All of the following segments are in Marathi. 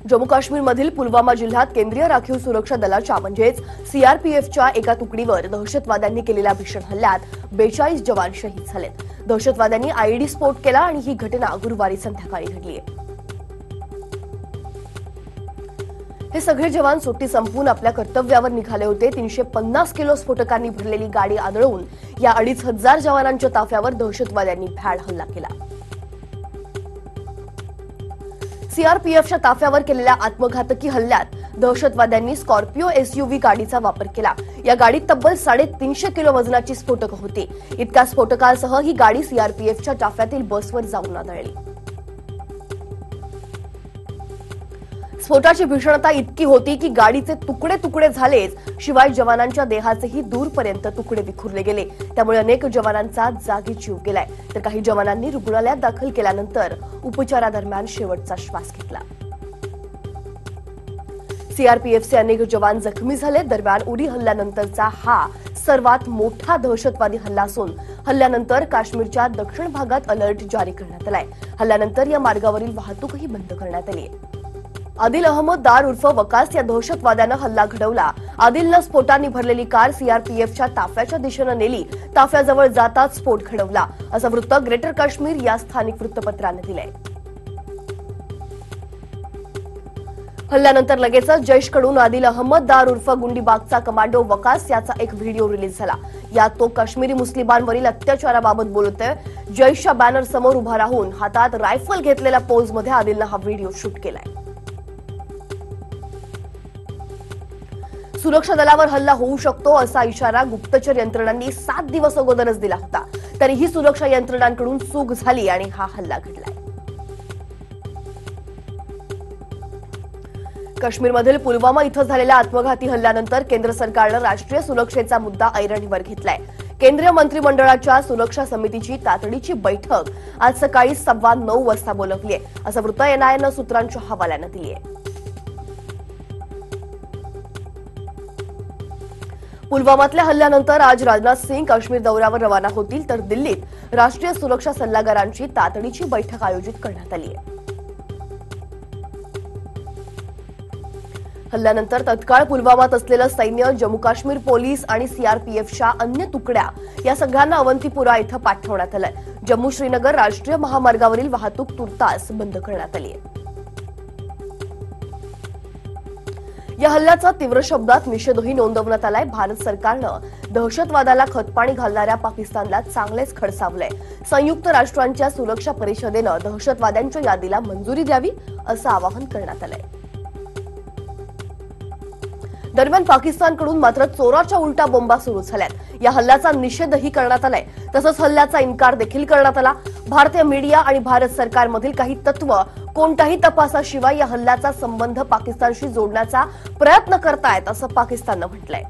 जम्मू काश्मीरमधील पुलवामा जिल्ह्यात केंद्रीय राखीव सुरक्षा दलाच्या म्हणजेच सीआरपीएफच्या एका तुकडीवर दहशतवाद्यांनी केलेल्या भीषण हल्ल्यात 42 जवान शहीद झालेत। दहशतवाद्यांनी आयईडी स्फोट केला आणि ही घटना गुरुवारी संध्याकाळी घडली आहे। हे सगळे जवान सुट्टी संपवून आपल्या कर्तव्यावर निघाले होते। 350 किलो स्फोटकांनी भरलेली गाडी आदळवून या 2500 जवानांच्या ताफ्यावर दहशतवाद्यांनी भ्याड हल्ला केला। सीआरपीएफच्या ताफ्यावर केलेल्या आत्मघातकी हल्ल्यात दहशतवाद्यांनी स्कॉर्पिओ एसयूव्ही गाडीचा वापर केला। या गाडीत तब्बल 350 किलो वजनाची स्फोटकं होती। इतक्या स्फोटकांसह ही गाडी सीआरपीएफच्या ताफ्यातील बसवर जाऊन आदळली। स्फोटाची भीषणता इतकी होती की गाडीचे तुकडे तुकडे झालेच, शिवाय जवानांच्या देहाचेही दूरपर्यंत तुकडे विखुरले गेले। त्यामुळे अनेक जवानांचा जागी जीव गेलाय, तर काही जवानांनी रुग्णालयात दाखल केल्यानंतर उपचारादरम्यान शेवटचा श्वास घेतला। सीआरपीएफचे अनेक जवान जखमी झाले। दरम्यान उरी हल्ल्यानंतरचा हा सर्वात मोठा दहशतवादी हल्ला असून हल्ल्यानंतर काश्मीरच्या दक्षिण भागात अलर्ट जारी करण्यात आलाय। हल्ल्यानंतर या मार्गावरील वाहतूकही बंद करण्यात आली आहे। आदिल अहमद दार उर्फ वकास या दहशतवाद्यानं हल्ला घडवला। आदिलनं स्फोटांनी भरलेली कार सीआरपीएफच्या ताफ्याच्या दिशेनं नेली। ताफ्याजवळ जाताच स्फोट घडवला, असं वृत्त ग्रेटर काश्मीर या स्थानिक वृत्तपत्रानं दिलंय। हल्ल्यानंतर लगेचच जैशकडून आदिल अहमद दार उर्फ गुंडीबागचा कमांडो वकास याचा एक व्हिडिओ रिलीज झाला। यात तो काश्मीरी मुस्लिमांवरील अत्याचाराबाबत बोलतोय। जैशच्या बॅनर समोर उभा राहून हातात रायफल घेतलेल्या पोजमध्ये आदिलनं हा व्हिडिओ शूट केलाय। सुरक्षा दलावर हल्ला होऊ शकतो असा इशारा गुप्तचर यंत्रणांनी 7 दिवस अगोदरच दिला होता। तरीही सुरक्षा यंत्रणांकडून चूक झाली आणि हा हल्ला घडलाय। काश्मीरमधील पुलवामा इथं झालेल्या आत्मघाती हल्ल्यानंतर केंद्र सरकारनं राष्ट्रीय सुरक्षेचा मुद्दा ऐरणीवर घेतलाय। केंद्रीय मंत्रिमंडळाच्या सुरक्षा समितीची तातडीची बैठक आज सकाळी 9:15 वाजता बोलावली आहे, असं वृत्त एनआयएनं सूत्रांच्या हवाल्यानं दिली आहे। पुलवामातल्या हल्ल्यानंतर आज राजनाथ सिंग काश्मीर दौऱ्यावर रवाना होतील, तर दिल्लीत राष्ट्रीय सुरक्षा सल्लागारांची तातडीची बैठक आयोजित करण्यात आली आहे। हल्ल्यानंतर तत्काळ पुलवामात असलेलं सैन्य, जम्मू काश्मीर पोलीस आणि सीआरपीएफच्या अन्य तुकड्या या सगळ्यांना अवंतीपुरा इथं पाठवण्यात आलंय। जम्मू श्रीनगर राष्ट्रीय महामार्गावरील वाहतूक तुर्तास बंद करण्यात आली आहे। या हल्ल्याचा तीव्र शब्दात निषेधही नोंदवण्यात आलाय। भारत सरकारनं दहशतवादाला खतपाणी घालणाऱ्या पाकिस्तानला चांगलेच खडसावलंय। संयुक्त राष्ट्रांच्या सुरक्षा परिषदेनं दहशतवाद्यांच्या यादीला मंजुरी द्यावी असं आवाहन करण्यात आलंय। दरम्यान पाकिस्तानकडून मात्र चोराच्या उलटा बोंबा सुरू झाल्यात। या हल्ल्याचा निषेधही करण्यात आलाय, तसंच हल्ल्याचा इन्कार देखील करण्यात आला। भारतीय मीडिया आणि भारत सरकारमधील काही तत्व कोणत्याही तपासाशिवाय या हल्ल्याचा संबंध पाकिस्तानशी जोडण्याचा प्रयत्न करतायत, असं पाकिस्ताननं म्हटलंय।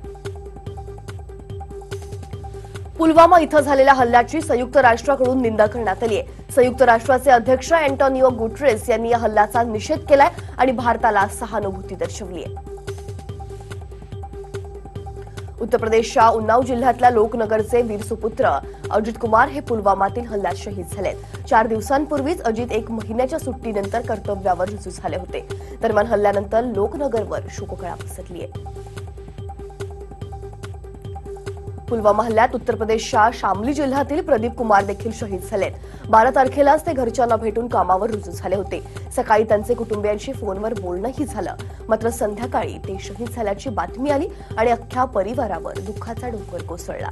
पुलवामा इथं झालेल्या हल्ल्याची संयुक्त राष्ट्राकडून निंदा करण्यात आली आहे। संयुक्त राष्ट्राचे अध्यक्ष अँटोनिओ गुटेरेस यांनी या हल्ल्याचा निषेध केलाय आणि भारताला सहानुभूती दर्शवली आहे। उत्तर प्रदेशच्या उन्नाव जिल्ह्यातल्या लोकनगरचे वीर सुपुत्र अजित कुमार हे पुलवामातील हल्ल्यात शहीद झालेत। 4 दिवसांपूर्वीच अजित 1 महिन्याच्या सुट्टीनंतर कर्तव्यावर रुजू झाले होते। दरम्यान हल्ल्यानंतर लोकनगरवर शोककळा पसरली आहे। पुलवामा हल्ल्यात उत्तर प्रदेशच्या शामली जिल्ह्यातील प्रदीप कुमार देखील शहीद झालेत। 12 तारखेलाच ते घरच्यांना भेटून कामावर रुजू झाले होते। सकाळी त्यांचे कुटुंबियांशी फोनवर बोलणंही झालं, मात्र संध्याकाळी ते शहीद झाल्याची बातमी आली आणि अख्ख्या परिवारावर दुःखाचा डोंगर कोसळला।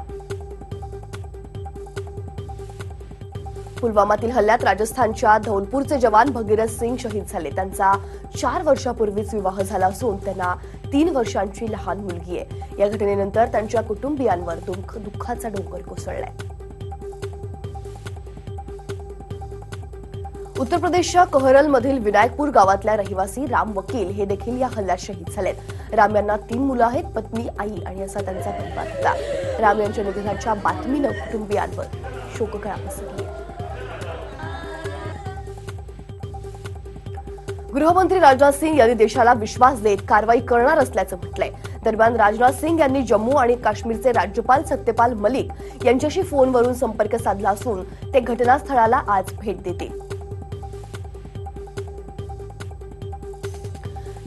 पुलवामातील हल्ल्यात राजस्थानच्या धौलपूरचे जवान भगीरथ सिंग शहीद झाले। त्यांचा 4 वर्षापूर्वीच विवाह झाला असून त्यांना 3 वर्षांची लहान मुलगी आहे। या घटनेनंतर त्यांच्या कुटुंबियांवर दुःखाचा डोंगर कोसळलाय। उत्तर प्रदेशच्या कहरलमधील विनायकपूर गावातल्या रहिवासी राम वकील हे देखील या हल्ल्यात शहीद झालेत। राम यांना 3 मुलं आहेत, पत्नी, आई आणि असा त्यांचा परिवार होता। राम यांच्या निधनाच्या बातमीनं कुटुंबियांवर शोककळा पसरली आहे। गृहमंत्री राजनाथ सिंग यांनी देशाला विश्वास देत कारवाई करणार असल्याचं म्हटलंय। दरम्यान राजनाथ सिंग यांनी जम्मू आणि काश्मीरचे राज्यपाल सत्यपाल मलिक यांच्याशी फोनवरून संपर्क साधला असून ते घटनास्थळाला आज भेट देतील।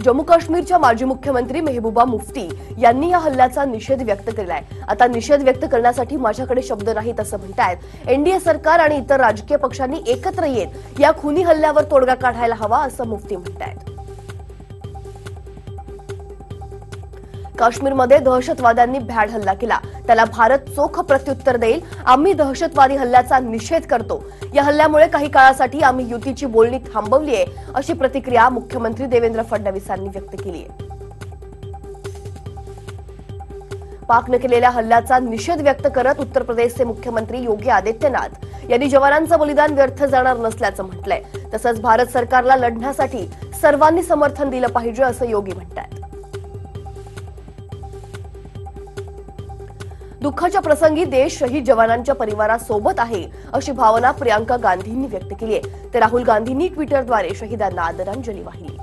जम्मू काश्मीरच्या माजी मुख्यमंत्री मेहबूबा मुफ्ती यांनी या हल्ल्याचा निषेध व्यक्त केलाय. आता निषेध व्यक्त करण्यासाठी माझ्याकडे शब्द नाहीत असं म्हणतायत. एनडीए सरकार आणि इतर राजकीय पक्षांनी एकत्र येत या खुनी हल्ल्यावर तोडगा काढायला हवा असं मुफ्ती म्हणतायत. काश्मीरमध्ये दहशतवाद्यांनी भ्याड हल्ला केला, त्याला भारत चोख प्रत्युत्तर देईल. आम्ही दहशतवादी हल्ल्याचा निषेध करतो. या हल्ल्यामुळे काही काळासाठी आम्ही युतीची बोलणी थांबवली आहे, अशी प्रतिक्रिया मुख्यमंत्री देवेंद्र फडणवीसांनी व्यक्त केली आहे. पाकने केलेल्या हल्ल्याचा निषेध व्यक्त करत उत्तर प्रदेशचे मुख्यमंत्री योगी आदित्यनाथ यांनी जवानांचं बलिदान व्यर्थ जाणार नसल्याचं म्हटलंय. तसंच भारत सरकारला लढण्यासाठी सर्वांनी समर्थन दिलं पाहिजे असं योगी म्हणतात. दुःखाच्या प्रसंगी देश शहीद जवानांच्या परिवारासोबत आहे अशी भावना प्रियांका गांधींनी व्यक्त केली आहे. तर राहुल गांधींनी ट्विटरद्वारे शहीदांना आदरांजली वाहिली.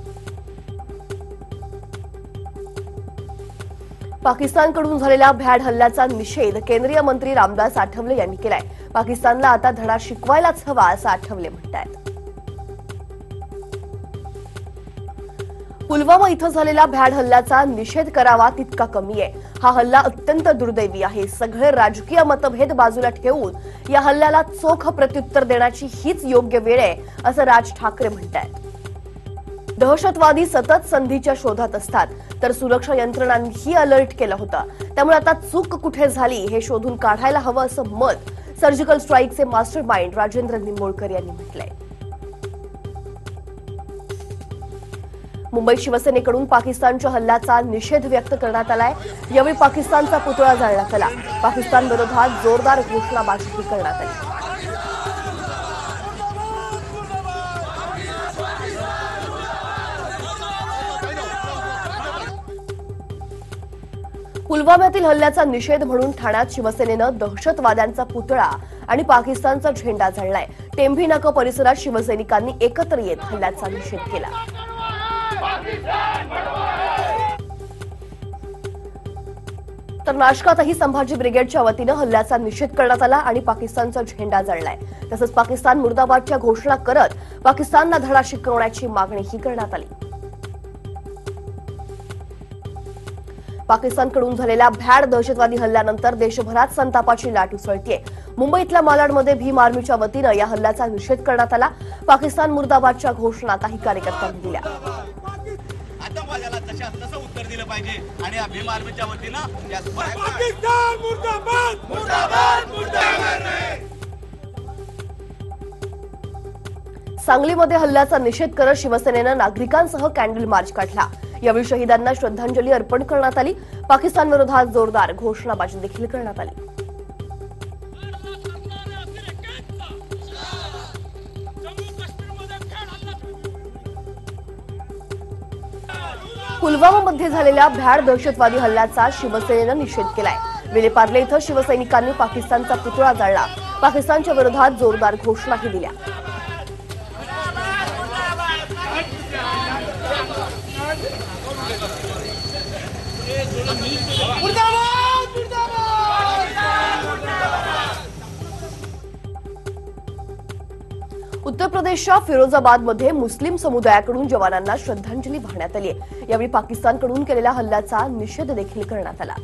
पाकिस्तानकडून झालेल्या भ्याड हल्ल्याचा निषेध केंद्रीय मंत्री रामदास आठवले यांनी केलाय. पाकिस्तानला आता धडा शिकवायलाच हवा असं आठवले म्हणतात. पुलवामा इथं झालेल्या भ्याड हल्ल्याचा निषेध करावा तितका कमी आहे. हा हल्ला अत्यंत दुर्दैवी आहे. सगळे राजकीय मतभेद बाजूला ठेवून या हल्ल्याला चोख प्रत्युत्तर देण्याची हीच योग्य वेळ आहे असं राज ठाकरे म्हणतात. दहशतवादी सतत संधीच्या शोधात असतात, तर सुरक्षा यंत्रणांनीही अलर्ट केलं होतं. त्यामुळे आता चूक कुठे झाली हे शोधून काढायला हवं असं मत सर्जिकल स्ट्राईकचे मास्टर माइंड राजेंद्र निंबोळकर यांनी म्हटलंय. मुंबई शिवसेनेकडून पाकिस्तानच्या हल्ल्याचा निषेध व्यक्त करण्यात आलाय. यावेळी पाकिस्तानचा पुतळा जाळण्यात आला. पाकिस्तान विरोधात जोरदार घोषणाबाजी करण्यात आली. पुलवाम्यातील हल्ल्याचा निषेध म्हणून ठाण्यात शिवसेनेनं दहशतवाद्यांचा पुतळा आणि पाकिस्तानचा झेंडा जाळलाय. टेंभी नाका परिसरात शिवसैनिकांनी एकत्र येत हल्ल्याचा निषेध केला. तर नाशकातही संभाजी ब्रिगेडच्या वतीनं हल्ल्याचा निषेध करण्यात आला आणि पाकिस्तानचा झेंडा जाळलाय. तसंच पाकिस्तान मुर्दाबादच्या घोषणा करत पाकिस्तानला धडा शिकवण्याची मागणीही करण्यात आली. पाकिस्तानकडून झालेल्या भ्याड दहशतवादी हल्ल्यानंतर देशभरात संतापाची लाट उसळतीये. मुंबईतल्या मालाडमध्ये भीम आर्मीच्या वतीनं या हल्ल्याचा निषेध करण्यात आला. पाकिस्तान मुर्दाबादच्या घोषणा काही कार्यकर्त्यांनी दिल्या. आतंकवाद्याला तसं उत्तर दिलं पाहिजे आणि भीम आर्मीच्या वतीनं पाकिस्तान मुर्दाबाद मुर्दाबाद मुर्दाबाद. सांगलीमध्ये हल्ल्याचा निषेध करत शिवसेनेनं नागरिकांसह कॅन्डल मार्च काढला. यावेळी शहीदांना श्रद्धांजली अर्पण करण्यात आली. पाकिस्तान विरोधात जोरदार घोषणाबाजी देखील करण्यात आली. पुलवामामध्ये झालेल्या भ्याड दहशतवादी हल्ल्याचा शिवसेनेनं निषेध केलाय. विलेपार्ले इथं शिवसैनिकांनी पाकिस्तानचा पुतळा जाळला. पाकिस्तानच्या विरोधात जोरदार घोषणाही दिल्या. उत्तर प्रदेशच्या फिरोजाबादमध्ये मुस्लिम समुदायाकडून जवानांना श्रद्धांजली वाहण्यात आली. यावेळी पाकिस्तानकडून केलेल्या हल्ल्याचा निषेध देखील करण्यात आला.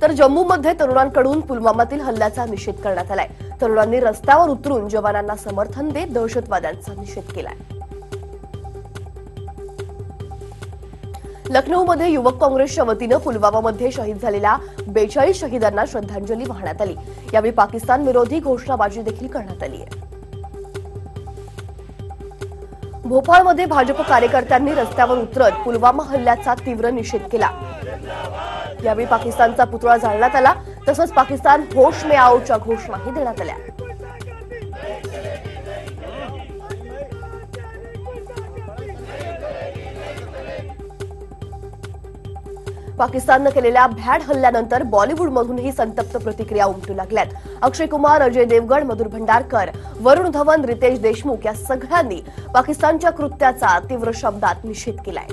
तर जम्मूमध्ये तरुणांकडून पुलवामातील हल्ल्याचा निषेध करण्यात आलाय. तरुणांनी रस्त्यावर उतरून जवानांना समर्थन देत दहशतवाद्यांचा निषेध केलाय. लखनौमध्ये युवक काँग्रेसच्या वतीनं पुलवामामध्ये शहीद झालेल्या 42 शहीदांना श्रद्धांजली वाहण्यात आली. यावेळी पाकिस्तान विरोधी घोषणाबाजी देखील करण्यात आली आहे. भोपाळमध्ये भाजप कार्यकर्त्यांनी रस्त्यावर उतरत पुलवामा हल्ल्याचा तीव्र निषेध केला. यावेळी पाकिस्तानचा पुतळा जाळण्यात आला. तसंच पाकिस्तान होश में आओच्या घोषणाही देण्यात आल्या. पाकिस्ताननं केलेल्या भ्याड हल्ल्यानंतर बॉलिवूडमधूनही संतप्त प्रतिक्रिया उमटू लागल्यात. अक्षय कुमार, अजय देवगण, मधुर भंडारकर, वरुण धवन, रितेश देशमुख या सगळ्यांनी पाकिस्तानच्या कृत्याचा तीव्र शब्दात निषेध केलाय.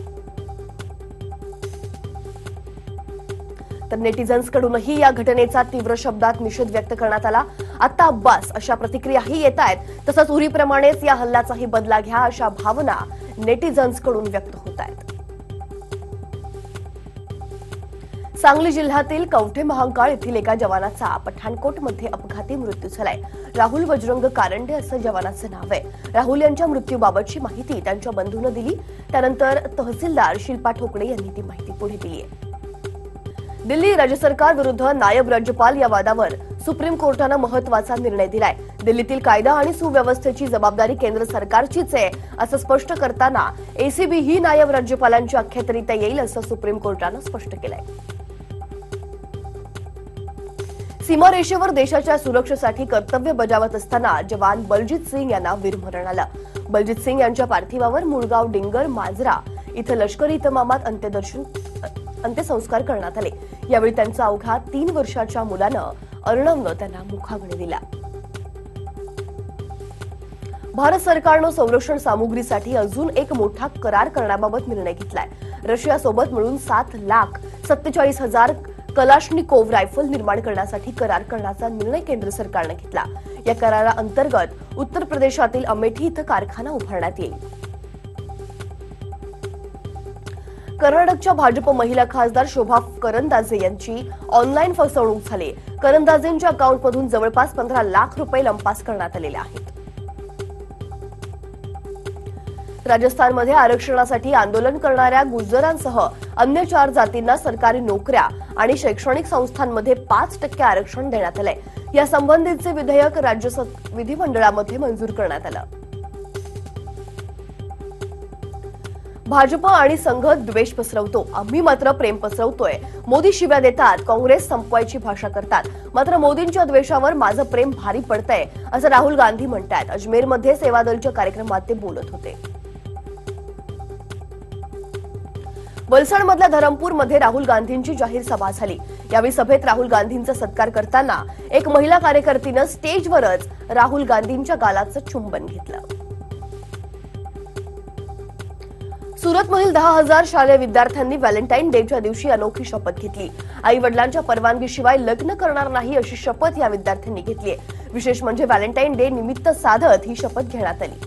तर नेटिझन्सकडूनही या घटनेचा तीव्र शब्दात निषेध व्यक्त करण्यात आला. आता अब्बास अशा प्रतिक्रियाही येत आहेत. तसंच उरीप्रमाणेच या हल्ल्याचाही बदला घ्या अशा भावना नेटिझन्सकडून व्यक्त होत आहेत. सांगली जिल्ह्यातील कवठे महांकाळ येथील एका जवानाचा पठाणकोटमध्ये अपघाती मृत्यू झालाय. राहुल बजरंग कारंडे असं जवानाचं नाव आहे. राहुल यांच्या मृत्यूबाबतची माहिती त्यांच्या बंधूनं दिली. त्यानंतर तहसीलदार शिल्पा ठोकळे यांनी ती माहिती पुढे दिली आहे. दिल्ली राज्य सरकार विरुद्ध नायब राज्यपाल या वादावर सुप्रीम कोर्टानं महत्वाचा निर्णय दिलाय. दिल्लीतील कायदा आणि सुव्यवस्थेची जबाबदारी केंद्र सरकारचीच आहे असं स्पष्ट करताना एसीबी ही नायब राज्यपालांच्या अखत्यारीत येईल असं सुप्रीम कोर्टानं स्पष्ट केलंय. सीमारेषेवर देशाच्या सुरक्षेसाठी कर्तव्य बजावत असताना जवान बलजीत सिंग यांना वीरमरण आलं. बलजीत सिंग यांच्या पार्थिवावर मुळगाव डिंगर मांजरा इथं लष्करी इतमामात अंत्यसंस्कार करण्यात आले. यावेळी त्यांचा अवघा 3 वर्षाच्या मुलानं अर्णवनं त्यांना मुखाग्नी दिला. भारत सरकारनं संरक्षण सामुग्रीसाठी अजून एक मोठा करार करण्याबाबत निर्णय घेतलाय. रशियासोबत मिळून 7,47,000 कलाश्निकोव्ह रायफल निर्माण करण्यासाठी करार करण्याचा निर्णय केंद्र सरकारनं घेतला. या कराराअंतर्गत उत्तर प्रदेशातील अमेठी इथं कारखाना उभारण्यात येईल. कर्नाटकच्या भाजप महिला खासदार शोभा करंदाजे यांची ऑनलाईन फसवणूक झाली. करंदाजेंच्या अकाउंटमधून जवळपास 15 लाख रुपये लंपास करण्यात आलेले आहेत. राजस्थानमध्ये आरक्षणासाठी आंदोलन करणाऱ्या गुर्जरांसह अन्य 4 जातींना सरकारी नोकऱ्या आणि शैक्षणिक संस्थांमध्ये 5% आरक्षण देण्यात आलंय. यासंबंधीचे विधेयक राज्य विधिमंडळामध्ये मंजूर करण्यात आलं. भाजप आणि संघ द्वेष पसरवतो, आम्ही मात्र प्रेम पसरवतोय. मोदी शिव्या देतात, काँग्रेस संपवायची भाषा करतात, मात्र मोदींच्या द्वेषावर माझं प्रेम भारी पडतंय असं राहुल गांधी म्हणतात. अजमेरमध्ये सेवादलच्या कार्यक्रमात ते बोलत होते. वलसाडमधल्या धरमपूरमध्ये राहुल गांधींची जाहीर सभा झाली. यावेळी सभेत राहुल गांधींचा सत्कार करताना एक महिला कार्यकर्तीनं स्टेजवरच राहुल गांधींच्या गालाचं चुंबन घेतलं. सुरतमधील 10,000 शालेय विद्यार्थ्यांनी व्हॅलेंटाईन डेच्या दिवशी अनोखी शपथ घेतली. आई वडिलांच्या परवानगीशिवाय लग्न करणार नाही अशी शपथ या विद्यार्थ्यांनी घेतली. विशेष म्हणजे व्हॅलेंटाईन डे निमित्त साधत ही शपथ घेण्यात आली.